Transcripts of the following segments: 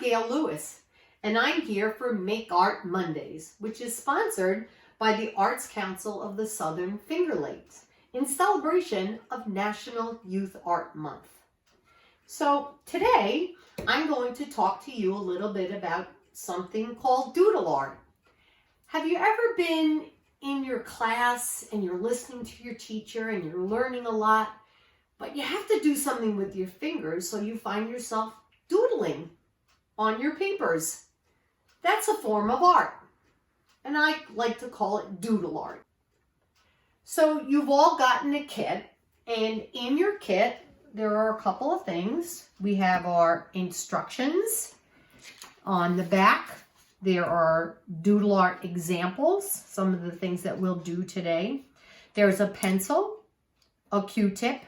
Gail Lewis, and I'm here for Make Art Mondays, which is sponsored by the Arts Council of the Southern Finger Lakes in celebration of National Youth Art Month. So today, I'm going to talk to you a little bit about something called Doodle Art. Have you ever been in your class and you're listening to your teacher and you're learning a lot, but you have to do something with your fingers, so you find yourself doodling on your papers? That's a form of art, and I like to call it doodle art. So you've all gotten a kit, and in your kit there are a couple of things. We have our instructions. On the back there are doodle art examples, some of the things that we'll do today. There's a pencil, a Q-tip,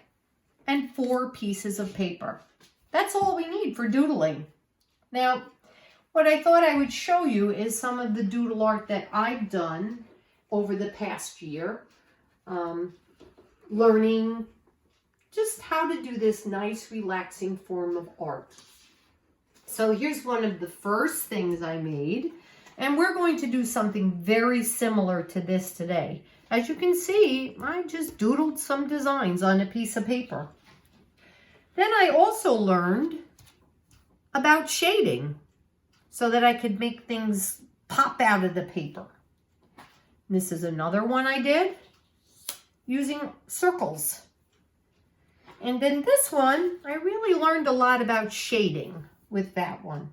and 4 pieces of paper. That's all we need for doodling. Now, what I thought I would show you is some of the doodle art that I've done over the past year, learning just how to do this nice, relaxing form of art. So here's one of the first things I made, and we're going to do something very similar to this today. As you can see, I just doodled some designs on a piece of paper. Then I also learned about shading so that I could make things pop out of the paper. This is another one I did using circles. And then this one, I really learned a lot about shading with that one.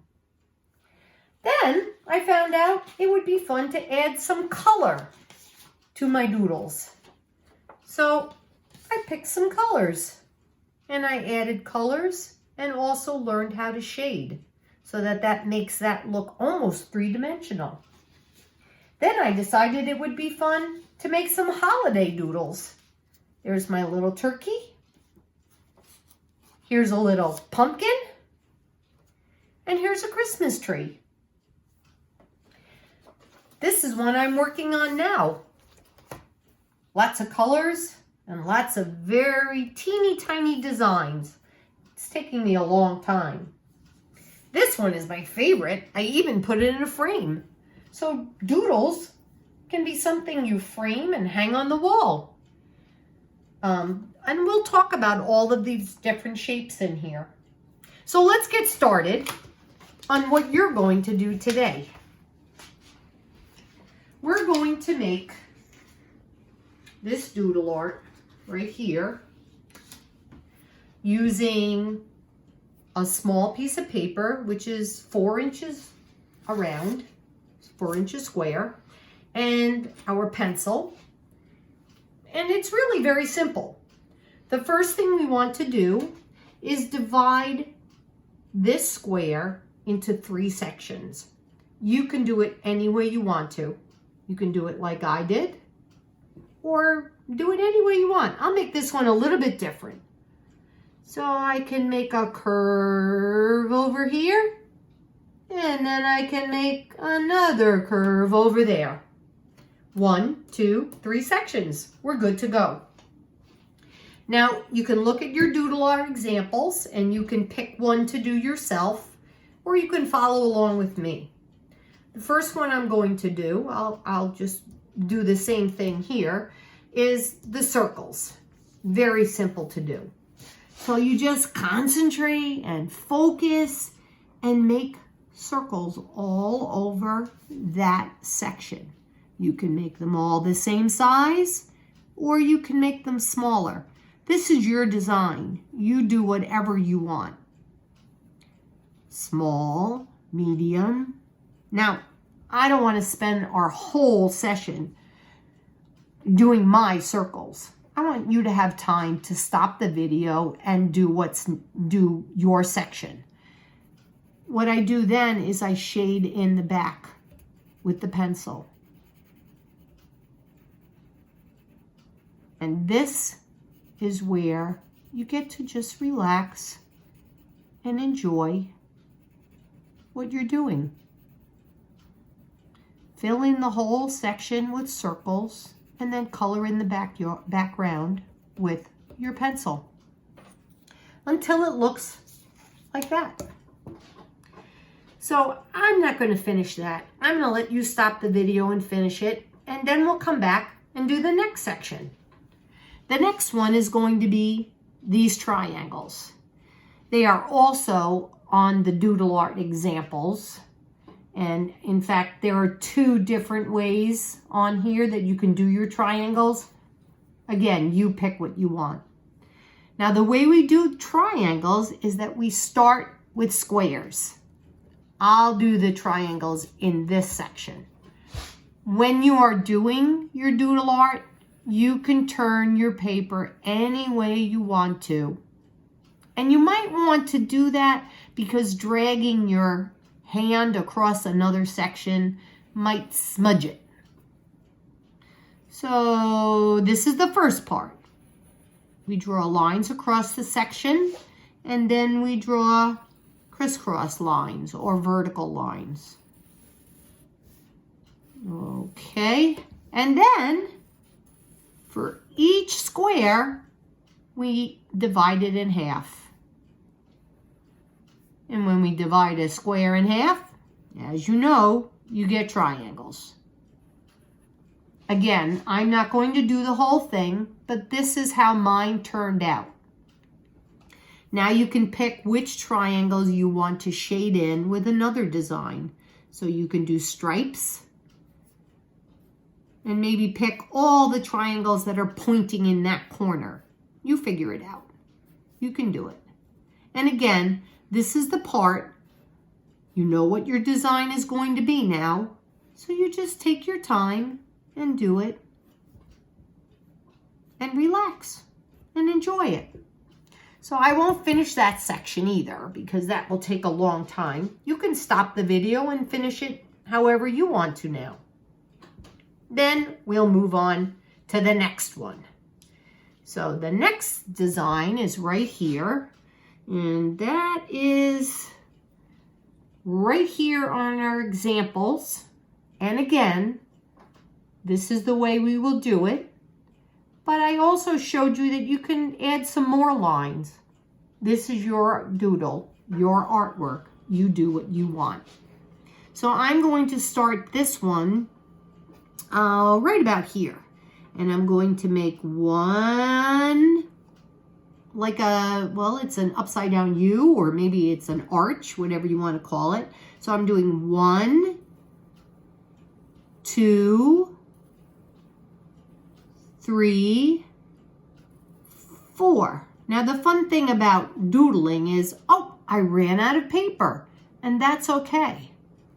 Then I found out it would be fun to add some color to my doodles. So I picked some colors and I added colors and also learned how to shade so that that makes that look almost three-dimensional. Then I decided it would be fun to make some holiday doodles. There's my little turkey. Here's a little pumpkin. And here's a Christmas tree. This is one I'm working on now. Lots of colors and lots of very teeny tiny designs. It's taking me a long time. This one is my favorite. I even put it in a frame. So doodles can be something you frame and hang on the wall. And we'll talk about all of these different shapes in here. So let's get started on what you're going to do today. We're going to make this doodle art right here using a small piece of paper, which is 4 inches around, 4 inches square, and our pencil. And it's really very simple. The first thing we want to do is divide this square into 3 sections. You can do it any way you want to. You can do it like I did, or do it any way you want. I'll make this one a little bit different. So I can make a curve over here, and then I can make another curve over there. 1, 2, 3 sections. We're good to go. Now, you can look at your doodle art examples, and you can pick one to do yourself, or you can follow along with me. The first one I'm going to do, I'll just do the same thing here, is the circles. Very simple to do. So you just concentrate and focus and make circles all over that section. You can make them all the same size, or you can make them smaller. This is your design. You do whatever you want. Small, medium. Now, I don't want to spend our whole session doing my circles. I want you to have time to stop the video and do your section. What I do then is I shade in the back with the pencil. And this is where you get to just relax and enjoy what you're doing. Fill in the whole section with circles and then color in the background with your pencil until it looks like that. So I'm not going to finish that. I'm going to let you stop the video and finish it, and then we'll come back and do the next section. The next one is going to be these triangles. They are also on the Doodle Art examples. And in fact, there are 2 different ways on here that you can do your triangles. Again, you pick what you want. Now, the way we do triangles is that we start with squares. I'll do the triangles in this section. When you are doing your Doodle Art, you can turn your paper any way you want to. And you might want to do that because dragging your hand across another section might smudge it. So this is the first part. We draw lines across the section, and then we draw crisscross lines or vertical lines. Okay, and then for each square, we divide it in half. And when we divide a square in half, as you know, you get triangles. Again, I'm not going to do the whole thing, but this is how mine turned out. Now you can pick which triangles you want to shade in with another design. So you can do stripes and maybe pick all the triangles that are pointing in that corner. You figure it out. You can do it. And again, this is the part, you know what your design is going to be now, so you just take your time and do it and relax and enjoy it. So I won't finish that section either because that will take a long time. You can stop the video and finish it however you want to now. Then we'll move on to the next one. So the next design is right here, and that is right here on our examples. And again, this is the way we will do it. But I also showed you that you can add some more lines. This is your doodle, your artwork. You do what you want. So I'm going to start this one right about here. And I'm going to make one, like a, well, it's an upside down U, or maybe it's an arch, whatever you want to call it. So I'm doing 1, 2, 3, 4. Now the fun thing about doodling is, oh, I ran out of paper, and that's okay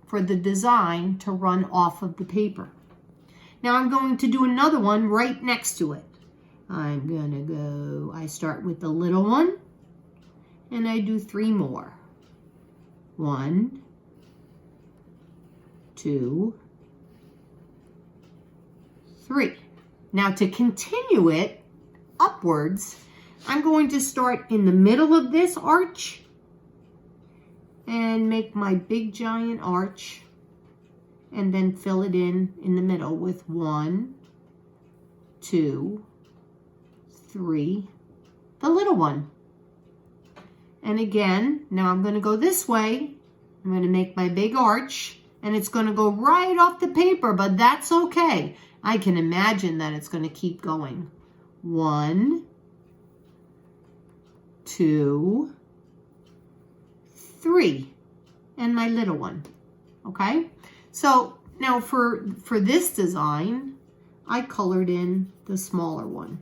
for the design to run off of the paper. Now I'm going to do another one right next to it. I'm gonna go, I start with the little one, and I do 3 more. 1, 2, 3. Now to continue it upwards, I'm going to start in the middle of this arch and make my big giant arch, and then fill it in the middle with 1, 2, 3, the little one. And again, now I'm going to go this way. I'm going to make my big arch, and it's going to go right off the paper, but that's okay. I can imagine that it's going to keep going. 1, 2, 3, and my little one. Okay? So now for this design, I colored in the smaller one.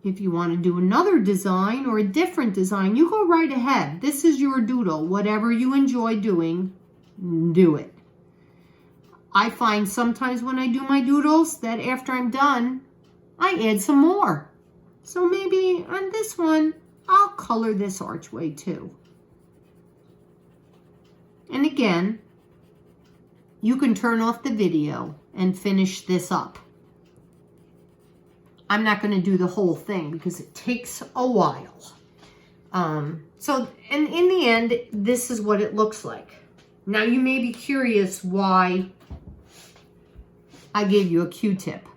If you want to do another design or a different design, you go right ahead. This is your doodle. Whatever you enjoy doing, do it. I find sometimes when I do my doodles that after I'm done, I add some more. So maybe on this one, I'll color this archway too. And again, you can turn off the video and finish this up. I'm not going to do the whole thing because it takes a while. So in the end, this is what it looks like. Now you may be curious why I gave you a Q-tip.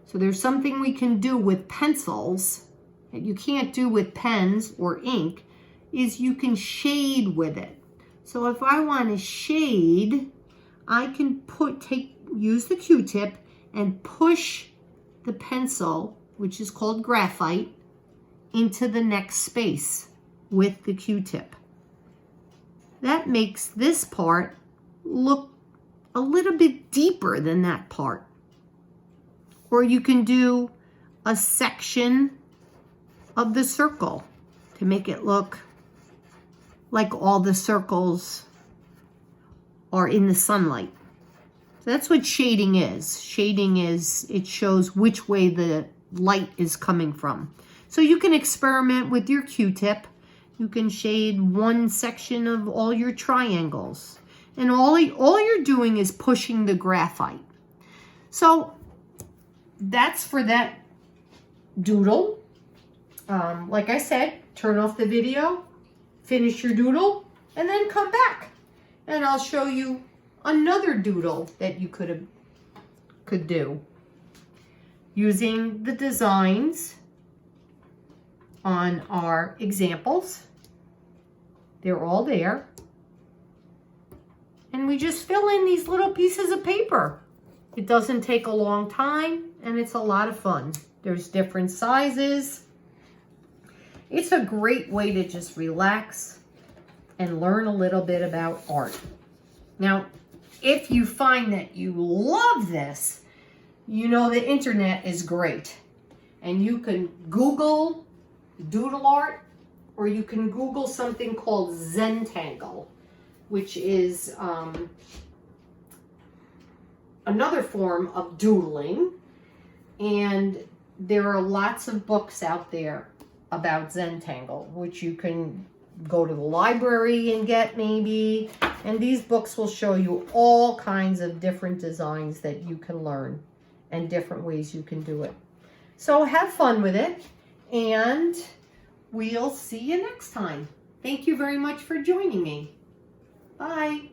So there's something we can do with pencils that you can't do with pens or ink. is you can shade with it. So if I want to shade, I can use the Q-tip and push the pencil, which is called graphite, into the next space with the Q-tip. That makes this part look a little bit deeper than that part. Or you can do a section of the circle to make it look like all the circles are in the sunlight. So that's what shading is. Shading is, it shows which way the light is coming from. So you can experiment with your Q-tip. You can shade one section of all your triangles. And all you're doing is pushing the graphite. So that's for that doodle. Like I said, turn off the video, finish your doodle, and then come back. And I'll show you another doodle that you could do using the designs on our examples. They're all there. And we just fill in these little pieces of paper. It doesn't take a long time, and it's a lot of fun. There's different sizes. It's a great way to just relax and learn a little bit about art. Now, if you find that you love this, you know the internet is great. And you can Google Doodle Art, or you can Google something called Zentangle, which is another form of doodling. And there are lots of books out there about Zentangle, which you can go to the library and get maybe. And these books will show you all kinds of different designs that you can learn and different ways you can do it. So have fun with it, and we'll see you next time. Thank you very much for joining me. Bye.